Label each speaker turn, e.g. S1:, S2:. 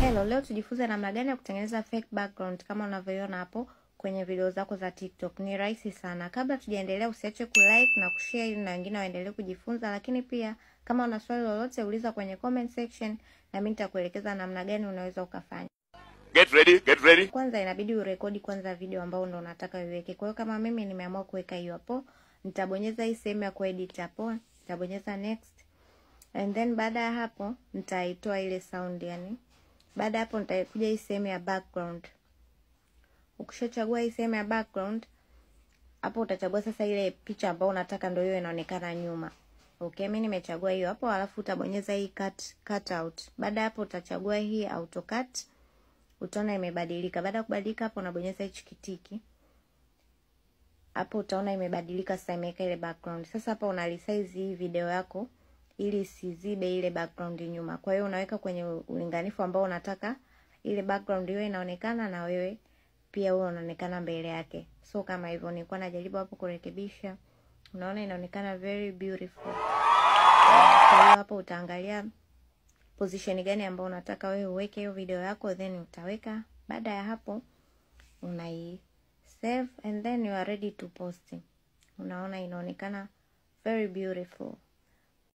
S1: Hello, leo tujifunze namna gani ya kutengeneza fake background kama unavyoiona hapo kwenye video zako za TikTok. Ni rahisi sana. Kabla tujaendelea, usiache kulike na kushare ili na wengine waendelee kujifunza, lakini pia kama una swali lolote uliza kwenye comment section na mimi nitakuelekeza namna gani unaweza ukafanya.
S2: Get ready.
S1: Kwanza inabidi urekodi kwanza video ambayo ndo unataka uiweke. Kwa hiyo kama mimi nimeamua kuweka hiyo hapo, nitabonyeza hii sehemu ya kuedit hapo, nitabonyeza next. And then baada ya hapo nitaitoa ile sound yani. Baada hapo nitakuja hii sehemu ya background. Ukishachagua hii sehemu ya background, hapo utachagua sasa ile picha ambayo unataka ndio hiyo inaonekana nyuma. Okay, mimi nimechagua hiyo hapo, alafu utabonyeza hii cut out. Baada hapo utachagua hii auto cut. Utaona imebadilika. Baada ya kubadilika hapo unabonyeza hichi kitiki. Hapo utaona imebadilika sasa, imeweka ile background. Sasa hapa una resize hii video yako ili isizibe ile background nyuma. Kwa hiyo unaweka kwenye ulinganifu ambao unataka ile background iwe inaonekana na wewe pia wewe unaonekana mbele yake. So kama hivyo nilikuwa najaribu hapo kurekebisha. Unaona inaonekana very beautiful. Kwa hiyo hapo utaangalia position gani ambayo unataka wewe uweke hiyo video yako, then utaweka. Baada ya hapo unai save and then you are ready to post. Unaona inaonekana very beautiful.